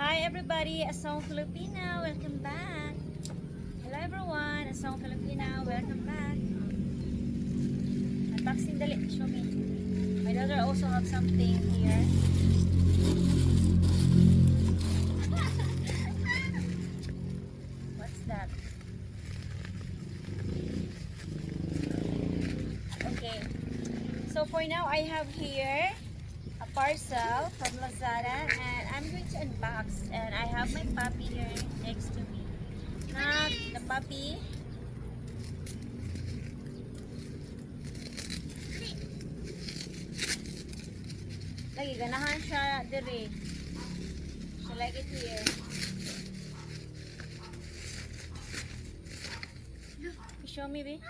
Hi everybody, Asong Filipina, welcome back. Hello everyone, Asong Filipina, welcome back. Unboxing dali, show me. My daughter also have something here. What's that? Okay, so for now I have here a parcel from Lazada and I'm going to unbox, and I have my puppy here next to me. Not the puppy. Lagi ganahan siya dire. So like it here. Show me, babe.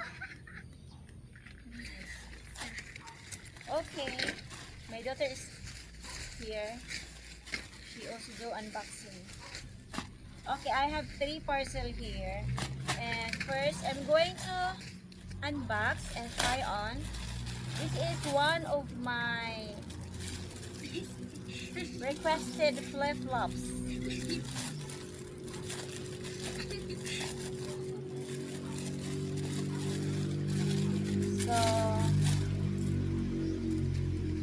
Okay, my daughter is here. She also do unboxing. Okay, I have 3 parcel here, and first I'm going to unbox and try on. This is one of my requested flip-flops. So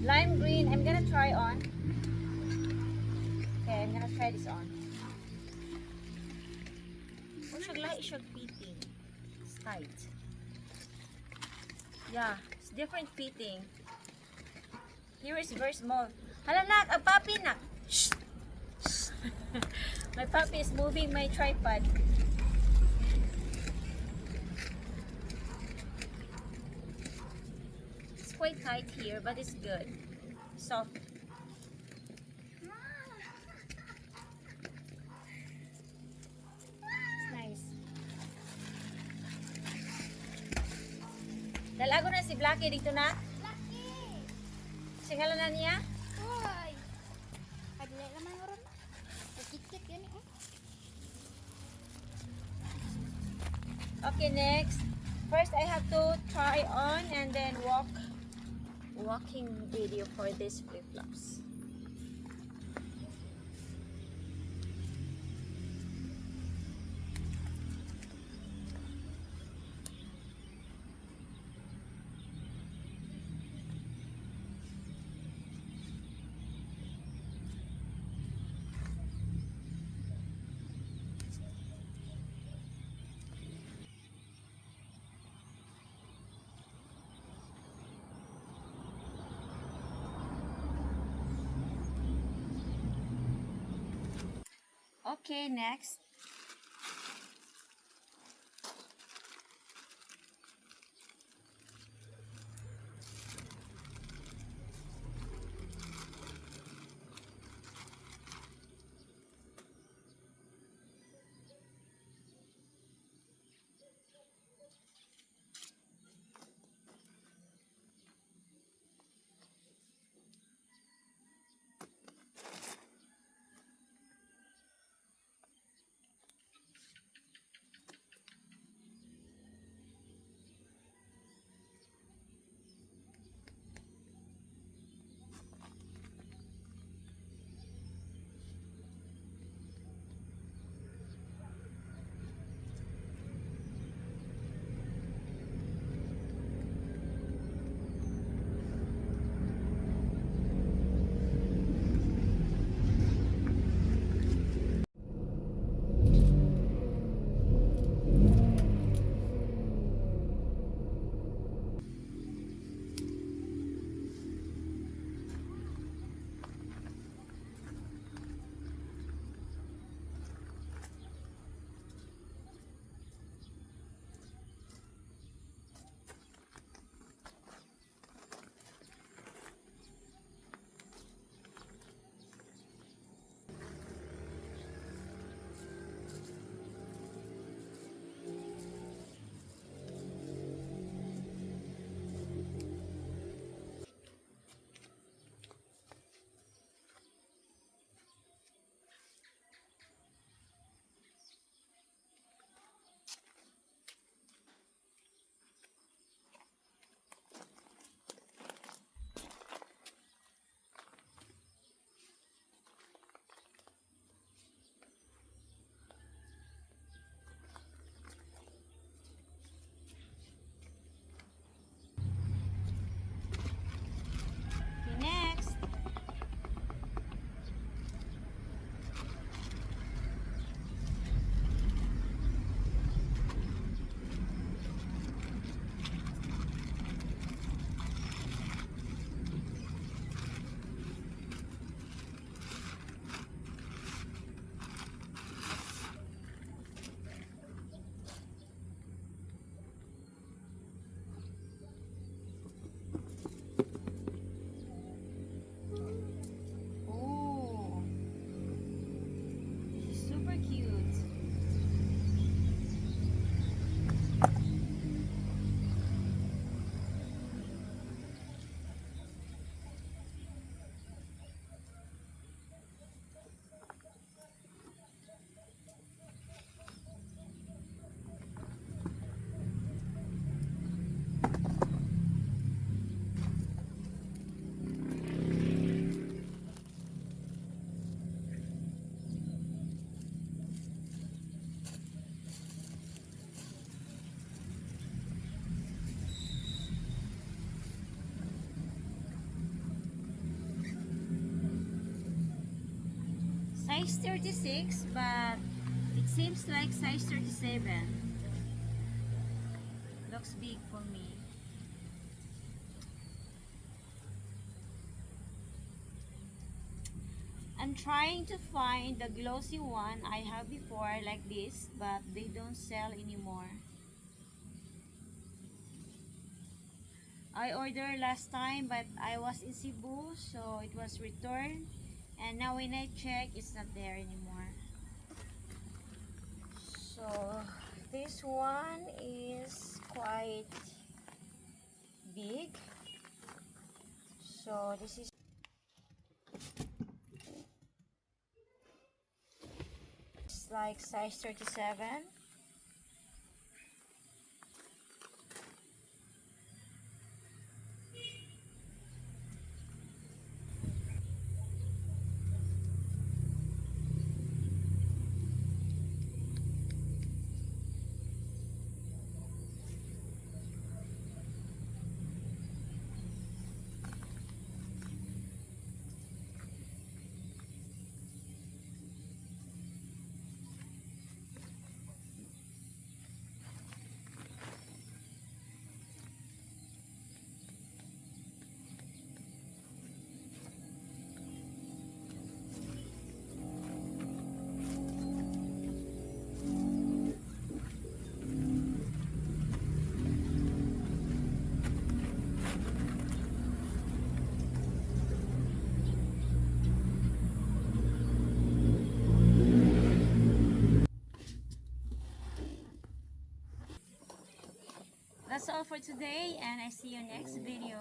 lime green, I'm gonna try on. Okay, I'm gonna try this on. Oh, it should fitting. It's tight. Yeah, it's different fitting. Here is very small. Hala nak, a puppy nak. Shh. My puppy is moving my tripod. It's quite tight here, but it's good. Soft. It's nice. Dalago na si Blackie dito na. Laki! Singala na niya. Hoy! Adlay naman nga ron. Pagkikit yun eh. Okay, next. First, I have to try on and then walking video for these flip-flops. Okay, next. size 36, but it seems like size 37. Looks big for me. I'm trying to find the glossy one I have before like this, but they don't sell anymore. I ordered last time, but I was in Cebu, so it was returned. And now when I check, it's not there anymore. So this one is quite big. So this is like size 37. That's all for today, and I see you next video.